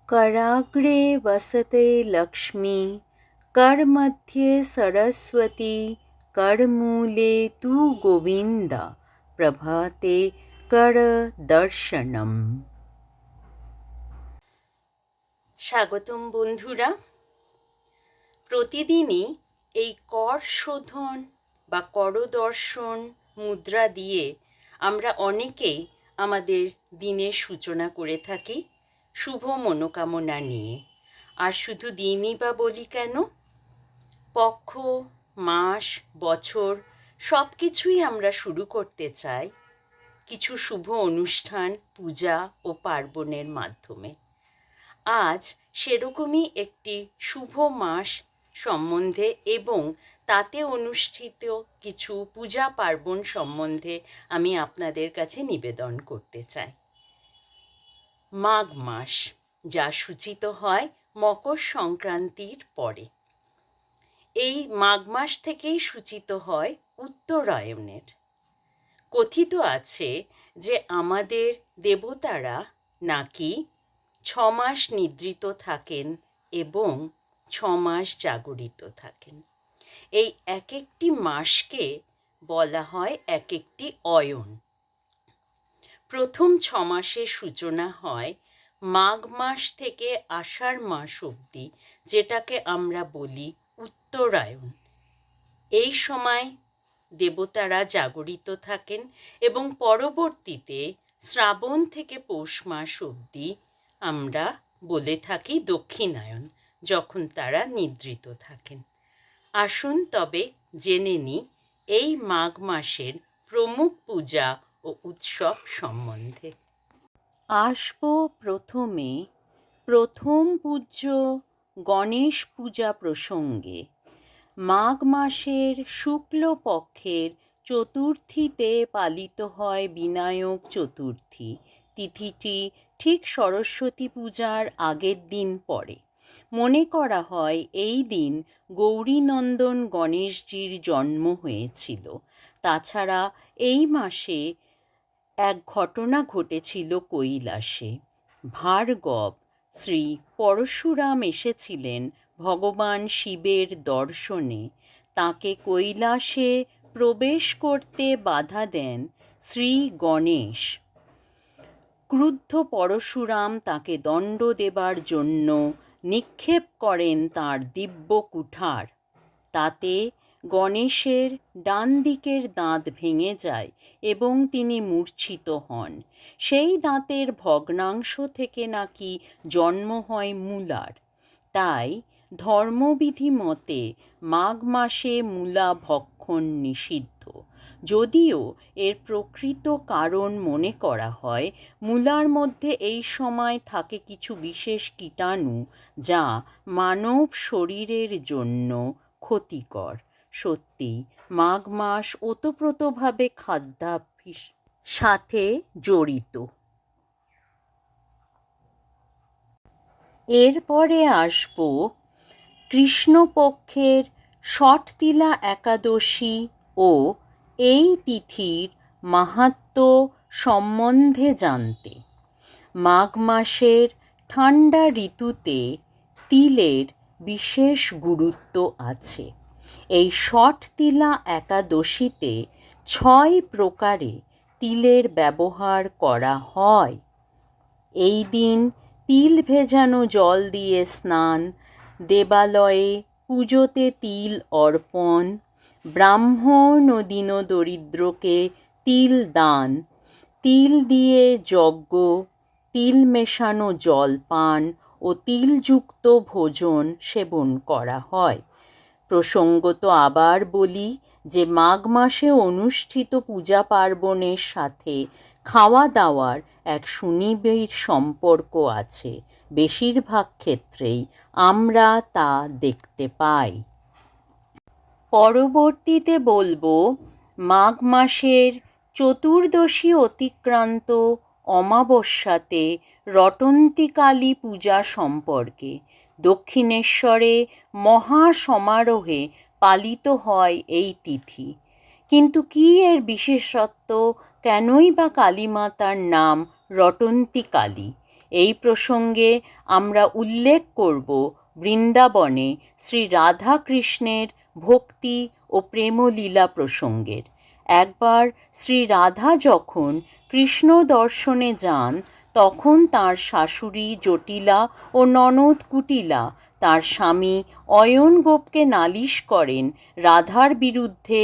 कराग्रे वसते लक्ष्मी करमध्ये सरस्वती करमूले तु गोविन्दा प्रभाते कर দর্শনম। স্বাগতম বন্ধুরা। প্রতিদিনই এই কর শোধন বা করদর্শন মুদ্রা দিয়ে আমরা অনেকেই আমাদের দিনের সূচনা করে থাকি শুভ মনোকামনা নিয়ে। আর শুধু দিনই বা বলি কেন, পক্ষ, মাস, বছর সব কিছুই আমরা শুরু করতে চাই কিছু শুভ অনুষ্ঠান, পূজা ও পার্বণের মাধ্যমে। আজ সেরকমই একটি শুভ মাস সম্বন্ধে এবং তাতে অনুষ্ঠিত কিছু পূজা পার্বণ সম্বন্ধে আমি আপনাদের কাছে নিবেদন করতে চাই। মাঘ মাস, যা সূচিত হয় মকর সংক্রান্তির পরে। এই মাঘ মাস থেকেই সূচিত হয় উত্তরায়ণের। কথিত আছে যে আমাদের দেবতারা নাকি 6 মাস নিদ্রিত থাকেন এবং 6 মাস জাগরিত থাকেন। এই এক একটি মাসকে বলা হয় এক একটি অয়ন। প্রথম 6 মাসের সূচনা হয় মাঘ মাস থেকে আষাঢ় মাস অবধি, যেটাকে আমরা বলি উত্তরায়ণ। এই সময় দেবতারা জাগরিত থাকেন এবং পরবর্তীতে শ্রাবণ থেকে পৌষ মাস অবধি আমরা বলে থাকি দক্ষিণায়ন, যখন তারা নিদ্রিত থাকেন। আসুন তবে জেনে নিই এই মাঘ মাসের প্রমুখ পূজা ও উৎসব সম্বন্ধে। আসব প্রথমে প্রথম পূজ্য গণেশ পূজা প্রসঙ্গে। মাঘ মাসের শুক্লপক্ষের চতুর্থীতে পালিত হয় বিনায়ক চতুর্থী। তিথিটি ঠিক সরস্বতী পূজার আগের দিন পড়ে। মনে করা হয় এই দিন গৌরীনন্দন গণেশজির জন্ম হয়েছিল। তাছাড়া এই মাসে এক ঘটনা ঘটেছিল কৈলাসে। ভার্গব শ্রী পরশুরাম এসেছিলেন ভগবান শিবের দর্শনে। তাকে কৈলাসে প্রবেশ করতে বাধা দেন শ্রী গণেশ। ক্রুদ্ধ পরশুরাম তাকে দণ্ড দেবার জন্য নিক্ষেপ করেন তাঁর দিব্য কুঠার। তাতে গণেশের ডান দিকের দাঁত ভেঙে যায় এবং তিনি মূর্ছিত হন। সেই দাঁতের ভগ্নাংশ থেকে নাকি জন্ম হয় মূলার। তাই ধর্মবিধি মতে মাঘ মাসে মূলা ভক্ষণ নিষিদ্ধ। যদিও এর প্রকৃত কারণ মনে করা হয় মূলার মধ্যে এই সময় থাকে কিছু বিশেষ কীটাণু যা মানব শরীরের জন্য ক্ষতিকর। সত্যি মাঘ মাস ওতপ্রোতভাবে খাদ্যাভ্যাস সাথে জড়িত। এরপরে আসব কৃষ্ণপক্ষের ষটতিলা একাদশী ও এই তিথির মাহাত্ম্য সম্বন্ধে জানতে। মাঘ মাসের ঠান্ডা ঋতুতে তিলের বিশেষ গুরুত্ব আছে। এই ষটতিলা একাদশীতে 6 প্রকারে তিলের ব্যবহার করা হয়। এই দিন তিল ভেজানো জল দিয়ে স্নান, দেবালয়ে পুজোতে তিল অর্পণ, ব্রাহ্মণ ও দীনদরিদ্রকে তিল দান, তিল দিয়ে যজ্ঞ, তিল মেশানো জলপান ও তিলযুক্ত ভোজন সেবন করা হয়। প্রসঙ্গত আবার বলি যে মাঘ মাসে অনুষ্ঠিত পূজা পার্বণের সাথে খাওয়া দাওয়ার এক সুনিবিড় সম্পর্ক আছে। বেশিরভাগ ক্ষেত্রেই আমরা তা দেখতে পাই। পরবর্তীতে বলবো মাঘ মাসের চতুর্দশী অতিক্রান্ত অমাবস্যাতে রটন্তিকালী পূজা সম্পর্কে। দক্ষিণেশ্বরে মহা সমারোহে পালিত হয় এই তিথি। কিন্তু কী এর বিশেষত্ব? কেনই বা কালীমাতার নাম রটন্তিকালী? এই প্রসঙ্গে আমরা উল্লেখ করব বৃন্দাবনে শ্রী রাধা কৃষ্ণের ভক্তি ও প্রেমলীলা প্রসঙ্গের। একবার শ্রী রাধা যখন কৃষ্ণ দর্শনে যান, তখন তাঁর শাশুড়ি জটিলা ও ননদ কুটিলা তার স্বামী অয়ন গোপকে নালিশ করেন রাধার বিরুদ্ধে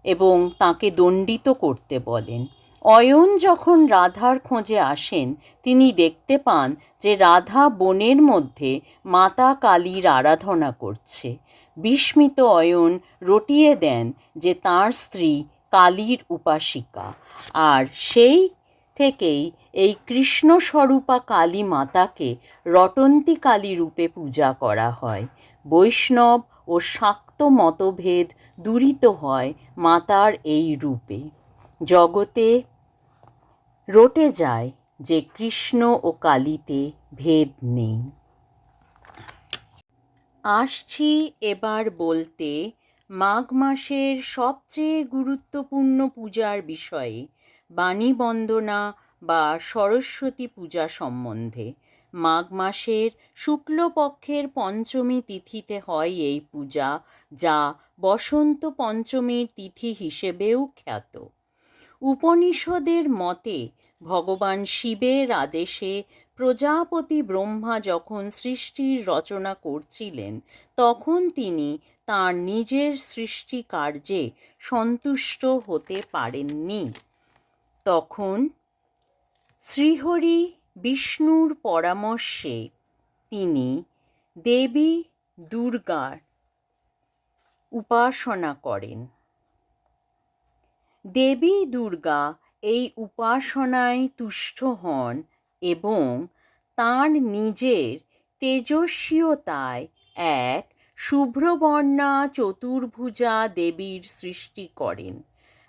এবং তাকে দণ্ডিত করতে বলেন। অয়ন যখন রাধার খোঁজে আসেন, তিনি দেখতে পান যে রাধা বনের মধ্যে মাতা কালীর আরাধনা করছে। বিস্মিত অয়ন রটিয়ে দেন যে তাঁর স্ত্রী কালীর উপাসিকা, আর সেই থেকেই এই কৃষ্ণস্বরূপা কালী মাতাকে রটন্তী কালী রূপে পূজা করা হয়। বৈষ্ণব ও শাক্ত মতভেদ দূরিত হয় মাতার এই রূপে। জগতে রটে যায় যে কৃষ্ণ ও কালীতে ভেদ নেই। আসছি এবার বলতে মাঘ মাসের সবচেয়ে গুরুত্বপূর্ণ পূজার বিষয়ে, বাণী বন্দনা বা সরস্বতী পূজা সম্বন্ধে। মাঘ মাসের শুক্লপক্ষের পঞ্চমী তিথিতে হয় এই পূজা, যা বসন্ত পঞ্চমীর তিথি হিসেবেও খ্যাত। উপনিষদের মতে ভগবান শিবের আদেশে প্রজাপতি ব্রহ্মা যখন সৃষ্টির রচনা করছিলেন, তখন তিনি তাঁর নিজের সৃষ্টি কার্যে সন্তুষ্ট হতে পারেননি। তখন শ্রীহরি বিষ্ণুর পরামর্শে তিনি দেবী দুর্গার উপাসনা করেন। দেবী দুর্গা এই উপাসনায় তুষ্ট হন এবং তাঁর নিজের তেজস্বীয়তায় এক শুভ্রবর্ণা চতুর্ভুজা দেবীর সৃষ্টি করেন,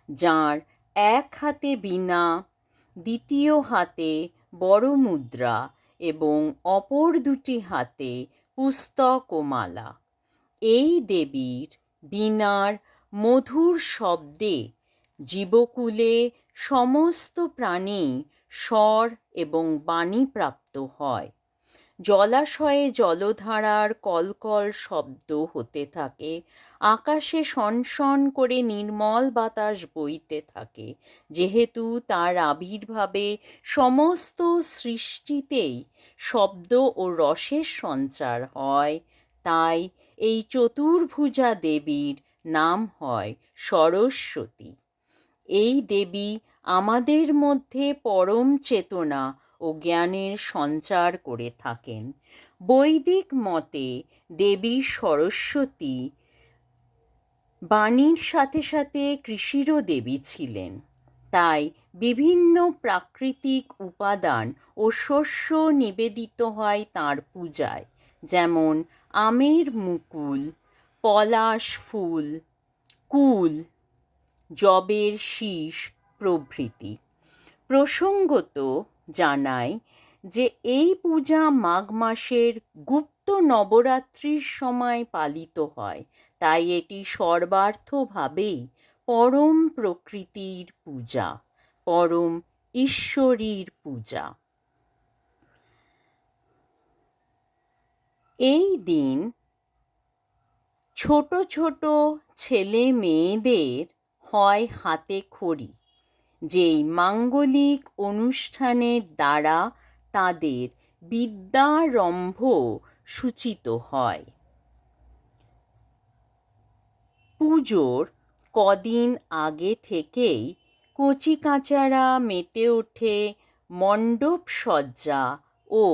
যার এক হাতে বীণা, দ্বিতীয় হাতে বড় মুদ্রা এবং অপর দুটি হাতে পুস্তক ও মালা। এই দেবীর বীণার মধুর শব্দে জীবকুলে সমস্ত প্রাণী স্বর এবং বাণী প্রাপ্ত হয়। জলাশয়ে জলধারার কলকল শব্দ হতে থাকে, আকাশে শনশন করে নির্মল বাতাস বইতে থাকে। যেহেতু তার আবির্ভাবে সমস্ত সৃষ্টিতেই শব্দ ও রসের সঞ্চার হয়, তাই এই চতুর্ভুজা দেবীর নাম হয় সরস্বতী। এই দেবী আমাদের মধ্যে পরম চেতনা ও জ্ঞানের সঞ্চার করে থাকেন। বৈদিক মতে দেবী সরস্বতী বাণীর সাথে সাথে কৃষিরও দেবী ছিলেন। তাই বিভিন্ন প্রাকৃতিক উপাদান ও শস্য নিবেদিত হয় তাঁর পূজায়, যেমন আমের মুকুল, পলাশ ফুল, কুল, যবের শীষ প্রভৃতি। প্রসঙ্গত জানাই যে এই পূজা মাঘ মাসের গুপ্ত নবরাত্রির সময় পালিত হয়, তাই এটি সর্বার্থভাবেই পরম প্রকৃতির পূজা, পরম ঈশ্বরীর পূজা। এই দিন ছোট ছোট ছেলে মেয়েদের হয় হাতে খড়ি, যেই মাঙ্গলিক অনুষ্ঠানের দ্বারা তাদের বিদ্যারম্ভ সূচিত হয়। পুজোর কদিন আগে থেকেই কচিকাঁচারা মেতে ওঠে মণ্ডপ সজ্জা ও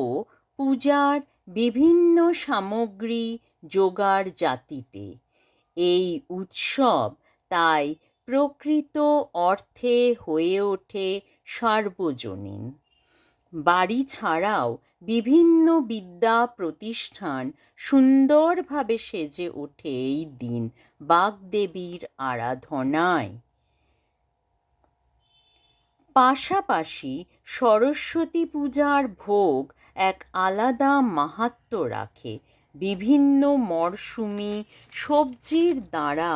পূজার বিভিন্ন সামগ্রী জোগাড় জাতিতে। এই উৎসব তাই প্রকৃত অর্থে হয়ে ওঠে সার্বজনীন। বাড়ি ছাড়াও বিভিন্ন বিদ্যা প্রতিষ্ঠান সুন্দরভাবে সেজে ওঠে এই দিন বাগদেবীর আরাধনায়। পাশাপাশি সরস্বতী পূজার ভোগ এক আলাদা মাহাত্ম্য রাখে। বিভিন্ন মরশুমি সবজির দ্বারা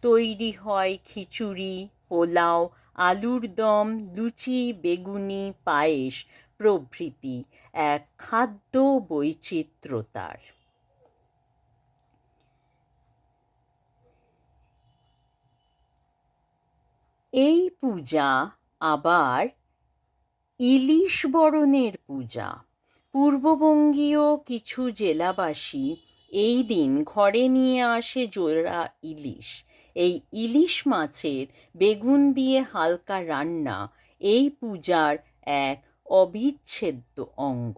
তৈরি হয় খিচুড়ি, পোলাও, আলুর দম, লুচি, বেগুনি, পায়েস প্রভৃতি এক খাদ্য বৈচিত্র্যতার। এই পূজা আবার ইলিশ বরণের পূজা। পূর্ববঙ্গীয় কিছু জেলাবাসী এই দিন ঘরে নিয়ে আসে জোড়া ইলিশ। এই ইলিশ মাছের বেগুন দিয়ে হালকা রান্না এই পূজার এক অবিচ্ছেদ্য অঙ্গ।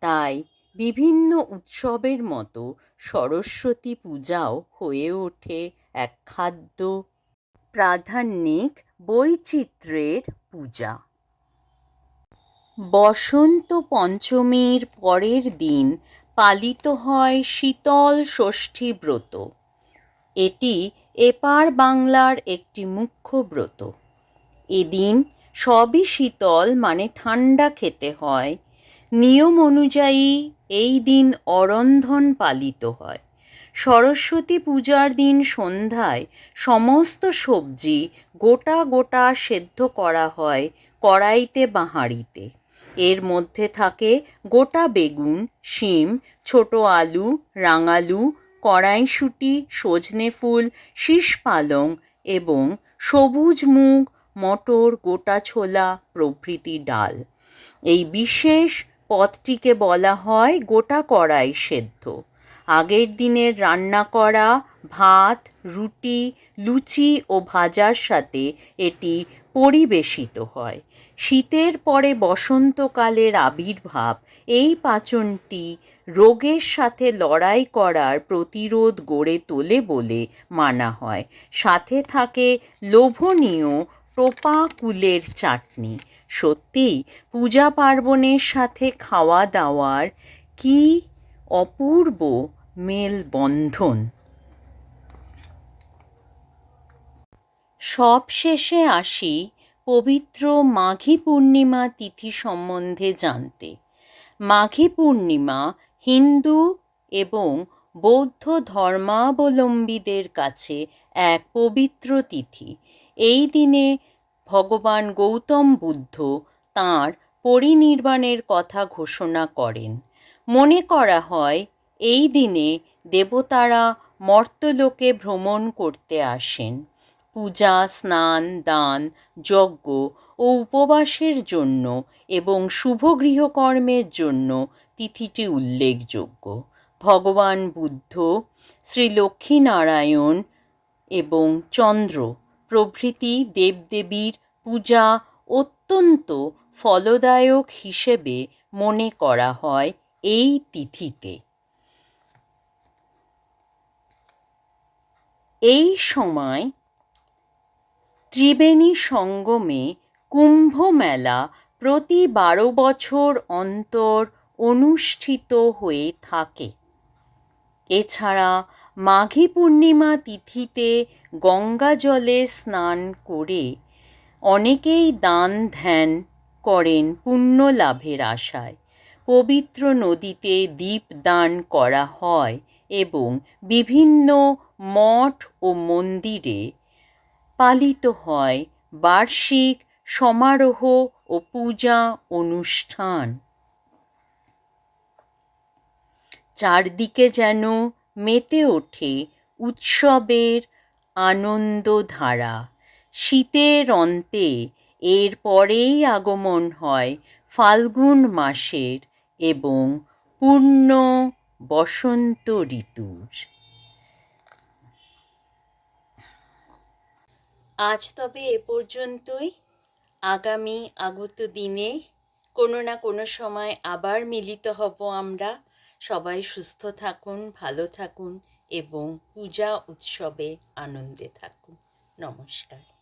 তাই বিভিন্ন উৎসবের মতো সরস্বতী পূজাও হয়ে ওঠে এক খাদ্য প্রাধান্যিক বৈচিত্র্যের পূজা। বসন্ত পঞ্চমীর পরের দিন পালিত হয় শীতল ষষ্ঠী ব্রত। এটি এপার বাংলার একটি মুখ্য ব্রত। এদিন সবই শীতল মানে ঠান্ডা খেতে হয়। নিয়ম অনুযায়ী এই দিন অরন্ধন পালিত হয়। সরস্বতী পূজার দিন সন্ধ্যায় সমস্ত সবজি গোটা গোটা সেদ্ধ করা হয় কড়াইতে বা হাঁড়িতে। এর মধ্যে থাকে গোটা বেগুন, শিম, ছোট আলু, রাঙালু, কড়াইশুঁটি, সজনে ফুল, শীষ পালং এবং সবুজ মুগ, মটর, গোটা ছোলা প্রভৃতি ডাল। এই বিশেষ পদটিকে বলা হয় গোটা কড়াই সেদ্ধ। আগের দিনের রান্না করা ভাত, রুটি, লুচি ও ভাজার সাথে এটি পরিবেশিত হয়। শীতের পরে বসন্তকালের আবির্ভাব এই পাচনটি রোগের সাথে লড়াই করার প্রতিরোধ গড়ে তোলে বলে মানা হয়। সাথে থাকে লোভনীয় টোপা কুলের চাটনি। সত্যিই পূজা পার্বণের সাথে খাওয়া দাওয়ার কি অপূর্ব মেলবন্ধন। সব শেষে আসি পবিত্র মাঘী পূর্ণিমা তিথি সম্বন্ধে জানতে। মাঘী পূর্ণিমা হিন্দু এবং বৌদ্ধ ধর্মাবলম্বীদের কাছে এক পবিত্র তিথি। এই দিনে ভগবান গৌতম বুদ্ধ তাঁর পরিনির্বাণের কথা ঘোষণা করেন। মনে করা হয় এই দিনে দেবতারা মর্ত্যলোকে ভ্রমণ করতে আসেন। পূজা, স্নান, দান, যজ্ঞ ও উপবাসের জন্য এবং শুভ গৃহকর্মের জন্য তিথিটি উল্লেখযোগ্য। ভগবান বুদ্ধ, শ্রী লক্ষ্মীনারায়ণ এবং চন্দ্র প্রভৃতি দেবদেবীর পূজা অত্যন্ত ফলদায়ক হিসেবে মনে করা হয় এই তিথিতে। এই সময় ত্রিবেণী সঙ্গমে কুম্ভ মেলা প্রতি 12 বছর অন্তর অনুষ্ঠিত হয়ে থাকে। এছাড়া মাঘী পূর্ণিমা তিথিতে গঙ্গা জলে স্নান করে অনেকেই দান ধ্যান করেন পুণ্য লাভের আশায়। পবিত্র নদীতে দীপদান করা হয় এবং বিভিন্ন মঠ ও মন্দিরে পালিত হয় বার্ষিক সমারোহ ও পূজা অনুষ্ঠান। চারদিকে যেন মেতে ওঠে উৎসবের আনন্দধারা। শীতের অন্তে এর পরেই আগমন হয় ফাল্গুন মাসের এবং পূর্ণ বসন্ত ঋতুর। আজ তবে এ পর্যন্তই। আগামী আগত দিনে কোনো না কোনো সময় আবার মিলিত হব আমরা। সবাই সুস্থ থাকুন, ভালো থাকুন এবং পূজা উৎসবে আনন্দে থাকুন। নমস্কার।